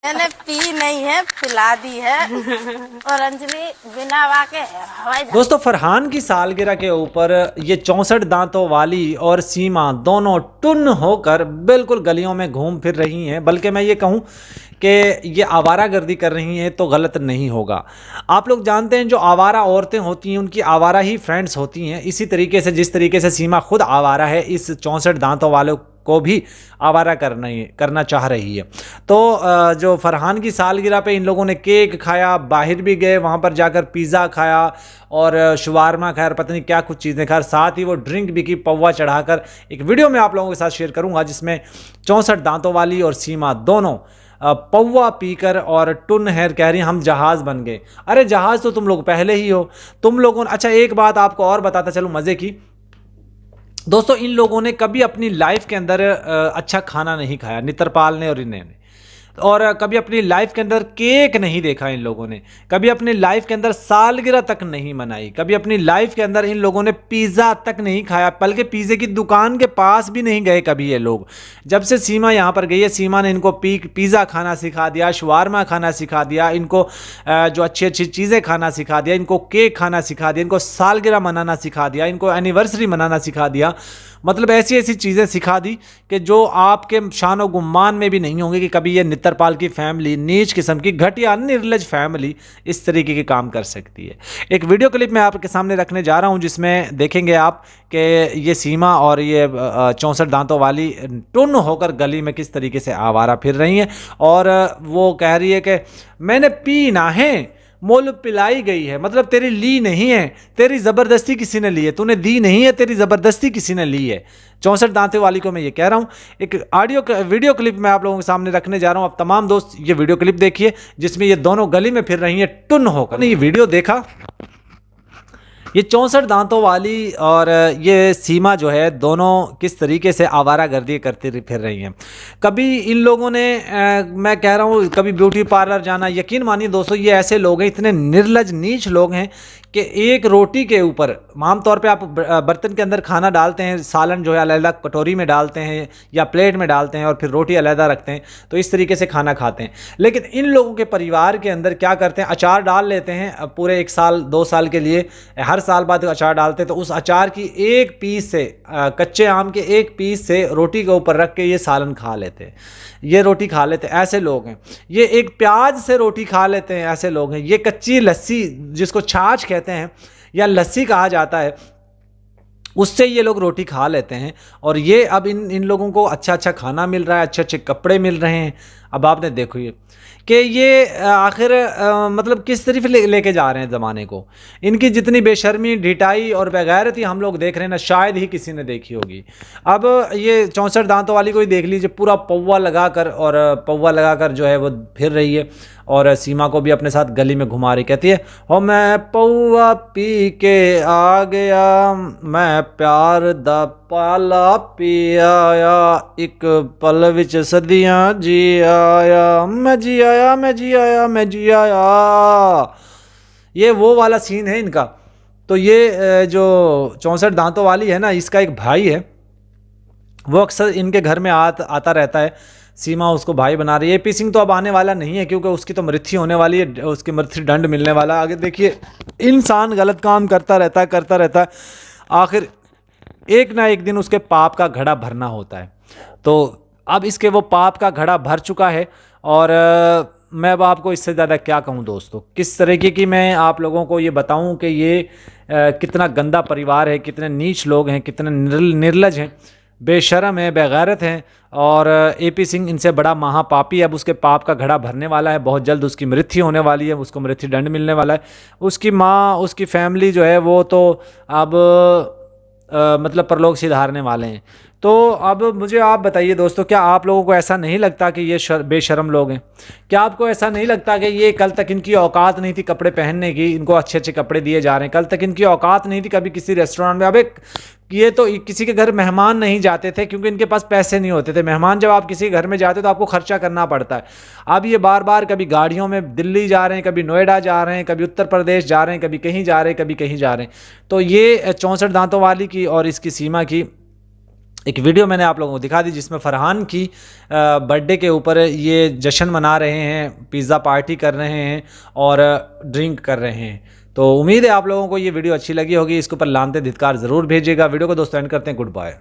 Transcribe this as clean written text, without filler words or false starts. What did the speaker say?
मैंने पी नहीं है, पिला दी है। और अंजलि बिना वाके हवाई जहाज। दोस्तों, फरहान की सालगिरह के ऊपर ये 64 दांतों वाली और सीमा दोनों टुन होकर बिल्कुल गलियों में घूम फिर रही हैं। बल्कि मैं ये कहूँ कि ये आवारागर्दी कर रही हैं तो गलत नहीं होगा। आप लोग जानते हैं जो आवारा औरतें होती हैं उनकी आवारा ही फ्रेंड्स होती हैं। इसी तरीके से जिस तरीके से सीमा खुद आवारा है, इस 64 दांतों वालों को भी आवारा करना चाह रही है। तो जो फरहान की सालगिरह पे इन लोगों ने केक खाया, बाहर भी गए, वहाँ पर जाकर पिज़्ज़ा खाया और शवारमा खाया, पता नहीं क्या कुछ चीज़ें खाया, साथ ही वो ड्रिंक भी की पौवा चढ़ाकर। एक वीडियो मैं आप लोगों के साथ शेयर करूँगा जिसमें 64 दांतों वाली और सीमा दोनों पौवा पीकर और टुन हैर कह रही हम जहाज़ बन गए। अरे जहाज़ तो तुम लोग पहले ही हो। तुम लोगों ने, अच्छा एक बात आपको और बताता चलूँ मज़े की। दोस्तों, इन लोगों ने कभी अपनी लाइफ के अंदर अच्छा खाना नहीं खाया, नितरपाल ने और इन्हें ने। और कभी अपनी लाइफ के अंदर केक नहीं देखा इन लोगों ने, कभी अपनी लाइफ के अंदर सालगिरह तक नहीं मनाई, कभी अपनी लाइफ के अंदर इन लोगों ने पिज़्ज़ा तक नहीं खाया, बल्कि पिज़्ज़े की दुकान के पास भी नहीं गए कभी ये लोग। जब से सीमा यहाँ पर गई है, सीमा ने इनको पिज़्ज़ा खाना सिखा दिया, शवारमा खाना सिखा दिया, इनको जो अच्छी अच्छी चीज़ें खाना सिखा दिया, इनको केक खाना सिखा दिया, इनको सालगिरह मनाना सिखा दिया, इनको एनिवर्सरी मनाना सिखा दिया। मतलब ऐसी ऐसी चीज़ें सिखा दी कि जो आपके शान व गुमान में भी नहीं होंगे कि कभी ये नितरपाल की फैमिली, नीच किस्म की घटिया निर्लज फैमिली इस तरीके के काम कर सकती है। एक वीडियो क्लिप मैं आपके सामने रखने जा रहा हूं जिसमें देखेंगे आप कि ये सीमा और ये 64 दांतों वाली टुन होकर गली में किस तरीके से आवारा फिर रही हैं। और वो कह रही है कि मैंने पी ना है, मोल पिलाई गई है। मतलब तेरी ली नहीं है, तेरी ज़बरदस्ती किसी ने ली है, तूने दी नहीं है, तेरी ज़बरदस्ती किसी ने ली है। 64 दांतों वाली को मैं ये कह रहा हूँ। एक वीडियो क्लिप मैं आप लोगों के सामने रखने जा रहा हूँ। अब तमाम दोस्त ये वीडियो क्लिप देखिए जिसमें ये दोनों गली में फिर रही हैं टुन होकर। ये वीडियो देखा, ये 64 दांतों वाली और ये सीमा जो है दोनों किस तरीके से आवारागर्दी करती फिर रही हैं। कभी इन लोगों ने मैं कह रहा हूँ कभी ब्यूटी पार्लर जाना, यकीन मानिए दोस्तों ये ऐसे लोग हैं, इतने निर्लज नीच लोग हैं कि एक रोटी के ऊपर, आमतौर पे आप बर्तन के अंदर खाना डालते हैं, सालन जो है अलग कटोरी में डालते हैं या प्लेट में डालते हैं और फिर रोटी अलहदा रखते हैं, तो इस तरीके से खाना खाते हैं। लेकिन इन लोगों के परिवार के अंदर क्या करते हैं, अचार डाल लेते हैं पूरे 1 साल 2 साल के लिए, हर साल बाद अचार डालते हैं। तो उस अचार की एक पीस से, कच्चे आम के एक पीस से रोटी के ऊपर रख के ये सालन खा लेते हैं, ये रोटी खा लेते हैं। ऐसे लोग हैं। ये एक प्याज से रोटी खा लेते हैं, ऐसे लोग हैं। ये कच्ची लस्सी जिसको छाछ कहते हैं या लस्सी कहा जाता है, उससे ये लोग रोटी खा लेते हैं। और ये अब इन लोगों को अच्छा अच्छा खाना मिल रहा है, अच्छे अच्छे कपड़े मिल रहे हैं। अब आपने देखो ये कि ये आखिर मतलब किस तरफ लेके जा रहे हैं ज़माने को। इनकी जितनी बेशर्मी, ढिठाई और बेगैरती हम लोग देख रहे हैं ना, शायद ही किसी ने देखी होगी। अब ये 64 दांतों वाली को ही देख लीजिए, पूरा पौवा लगाकर जो है वो फिर रही है और सीमा को भी अपने साथ गली में घुमा रही, कहती है हो मैं पौवा पी के आ गया, मैं प्यार दा पाला पी आया, एक पल विच सदियां जी आया, मैं जी आया, मैं जी आया, मैं जी आया। ये वो वाला सीन है इनका। तो ये जो 64 दांतों वाली है ना, इसका एक भाई है, वो अक्सर इनके घर में आता रहता है। सीमा उसको भाई बना रही है। एपी सिंह तो अब आने वाला नहीं है क्योंकि उसकी तो मृत्यु होने वाली है, उसकी मृत्यु दंड मिलने वाला है। आगे देखिए, इंसान गलत काम करता रहता है, आखिर एक ना एक दिन उसके पाप का घड़ा भरना होता है। तो अब इसके वो पाप का घड़ा भर चुका है। और मैं अब आपको इससे ज़्यादा क्या कहूँ दोस्तों, किस तरीके की मैं आप लोगों को ये बताऊँ कि ये कितना गंदा परिवार है, कितने नीच लोग हैं, कितने निर्लज हैं, बेशरम है, बेगैरत हैं। और एपी सिंह इनसे बड़ा महापापी है। अब उसके पाप का घड़ा भरने वाला है, बहुत जल्द उसकी मृत्यु होने वाली है, उसको मृत्यु दंड मिलने वाला है। उसकी माँ, उसकी फैमिली जो है वो तो अब मतलब परलोक सिधारने वाले हैं। तो अब मुझे आप बताइए दोस्तों, क्या आप लोगों को ऐसा नहीं लगता कि ये बेशरम लोग हैं? क्या आपको ऐसा नहीं लगता कि ये कल तक इनकी औकात नहीं थी कपड़े पहनने की, इनको अच्छे अच्छे कपड़े दिए जा रहे हैं, कल तक इनकी औकात नहीं थी कभी किसी रेस्टोरेंट में। अब एक ये तो किसी के घर मेहमान नहीं जाते थे क्योंकि इनके पास पैसे नहीं होते थे। मेहमान जब आप किसी घर में जाते तो आपको खर्चा करना पड़ता है। अब ये बार बार कभी गाड़ियों में दिल्ली जा रहे हैं, कभी नोएडा जा रहे हैं, कभी उत्तर प्रदेश जा रहे हैं, कभी कहीं जा रहे हैं, कभी कहीं जा रहे हैं। तो ये 64 दांतों वाली की और इसकी सीमा की एक वीडियो मैंने आप लोगों को दिखा दी जिसमें फरहान की बर्थडे के ऊपर ये जश्न मना रहे हैं, पिज़्ज़ा पार्टी कर रहे हैं और ड्रिंक कर रहे हैं। तो उम्मीद है आप लोगों को ये वीडियो अच्छी लगी होगी। इसके ऊपर लानते धिक्कार ज़रूर भेजिएगा। वीडियो को दोस्तों एंड करते हैं। Good bye.